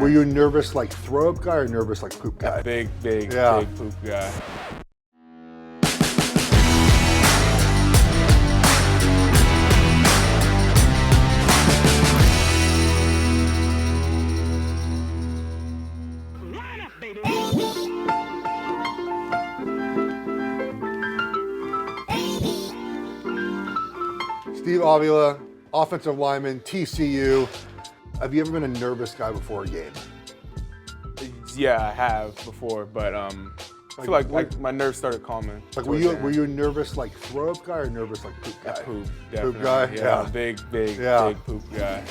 Were you a nervous like throw up guy or nervous like poop guy? Big poop guy. Steve Avila, offensive lineman, TCU. Have you ever been a nervous guy before a game? Yeah, I have before, but I feel like my nerves started calming. Like were you a nervous like throw up guy or nervous like poop guy? Poop, definitely. Poop guy? Yeah. Big poop guy.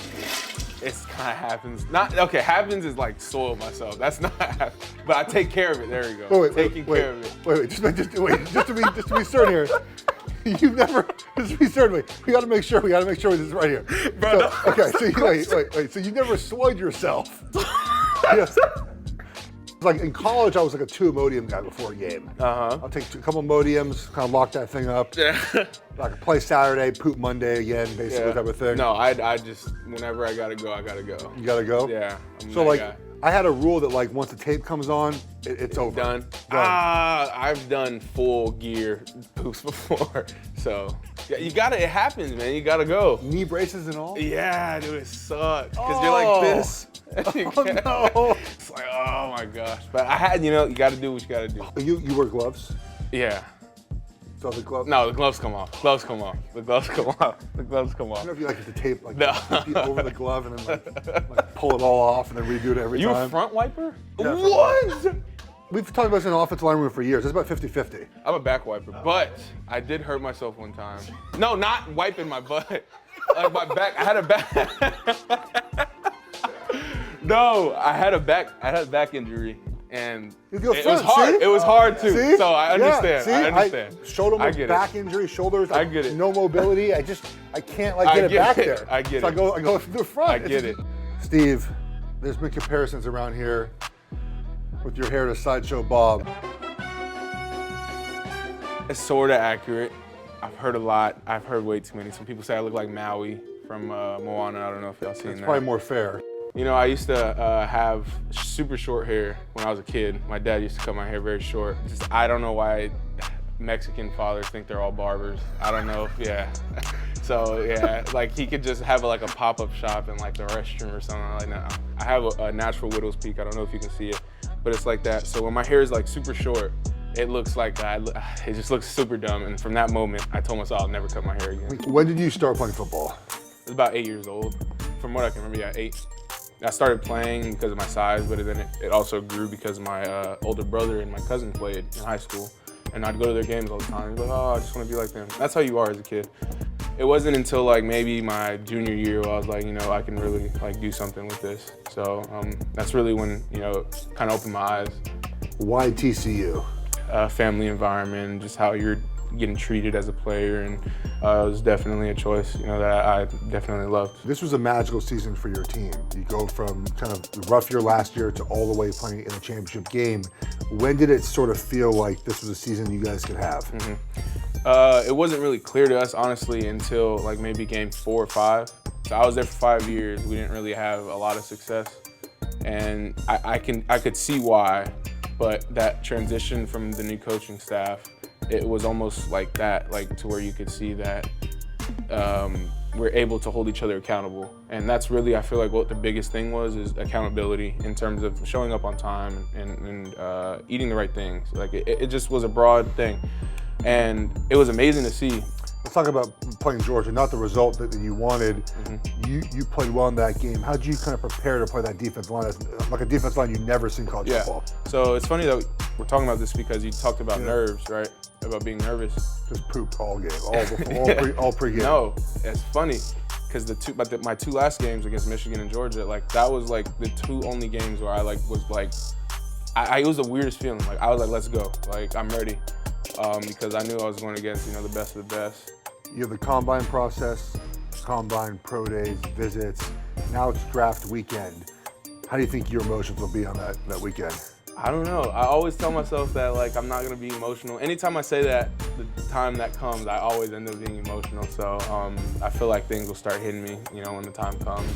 It's kind of happens. Happens is like soil myself. That's not happen. But I take care of it. There you go. Taking care of it. Wait, just to be certain here. You've never, just to be certain, we got to make sure this is right here. Bro, So you never swayed yourself. Yes. Like in college, I was like a 2 Imodium guy before a game. I'll take a couple Imodiums, kind of lock that thing up. Yeah. I could play Saturday, poop Monday again, basically type of thing. No, I just, whenever I gotta go, I gotta go. You gotta go? Yeah. So like, I had a rule that like once the tape comes on, it's over. Done. I've done full gear poops before. So yeah, it happens, man. You gotta go. Knee braces and all? Yeah, dude, it sucks. Because you're like this. No. It's like, oh my gosh. But I had, you gotta do what you gotta do. You wear gloves? Yeah. So the gloves? No, the gloves come off. The gloves come off. I don't know if you like the tape like over the glove and then like pull it all off and then redo it every time. You a front wiper? Yeah, what? We've talked about this in the offensive line room for years. It's about 50-50. I'm a back wiper, but I did hurt myself one time. No, not wiping my butt. Like my back, I had a back. No, I had a back injury. And it was hard. See? It was hard too. See? So I understand. Yeah, see? I understand. Shoulder, back injury, shoulders. I get it. No mobility. I can't like get it back there. I get so it. I go through the front. I get it. Steve, there's been comparisons around here with your hair to Sideshow Bob. It's sort of accurate. I've heard a lot. I've heard way too many. Some people say I look like Maui from Moana. I don't know if y'all seen that. It's probably more fair. I used to have super short hair when I was a kid. My dad used to cut my hair very short. I don't know why Mexican fathers think they're all barbers. I don't know So yeah, like he could just have like a pop-up shop in like the restroom or something like that. I have a natural widow's peak. I don't know if you can see it, but it's like that. So when my hair is like super short, it looks like it just looks super dumb. And from that moment, I told myself I'll never cut my hair again. When did you start playing football? I was about 8 years old. From what I can remember, yeah, 8. I started playing because of my size, but then it also grew because my older brother and my cousin played in high school. And I'd go to their games all the time. I'd be like, oh, I just want to be like them. That's how you are as a kid. It wasn't until like maybe my junior year where I was like, I can really like do something with this. So that's really when, kind of opened my eyes. Why TCU? Family environment, just how you're getting treated as a player, and it was definitely a choice, that I definitely loved. This was a magical season for your team. You go from kind of the rough year last year to all the way playing in a championship game. When did it sort of feel like this was a season you guys could have? It wasn't really clear to us, honestly, until like maybe game 4 or 5. So I was there for 5 years. We didn't really have a lot of success, and I could see why, but that transition from the new coaching staff, it was almost like that, like to where you could see that we're able to hold each other accountable. And that's really, I feel like what the biggest thing is accountability in terms of showing up on time and eating the right things. Like it just was a broad thing. And it was amazing to see. Let's talk about playing Georgia, not the result that you wanted. You played well in that game. How did you kind of prepare to play that defensive line? Like a defensive line you've never seen college football. So it's funny that we're talking about this because you talked about nerves, right? About being nervous. Just pooped all game, all pre-game. No, it's funny because my 2 last games against Michigan and Georgia, like that was like the 2 only games where I like was like, it was the weirdest feeling. Like I was like, let's go, like I'm ready, because I knew I was going against the best of the best. You have the combine process, combine, pro days, visits. Now it's draft weekend. How do you think your emotions will be on that weekend? I don't know. I always tell myself that like I'm not gonna be emotional. Anytime I say that, the time that comes, I always end up being emotional. So I feel like things will start hitting me, when the time comes.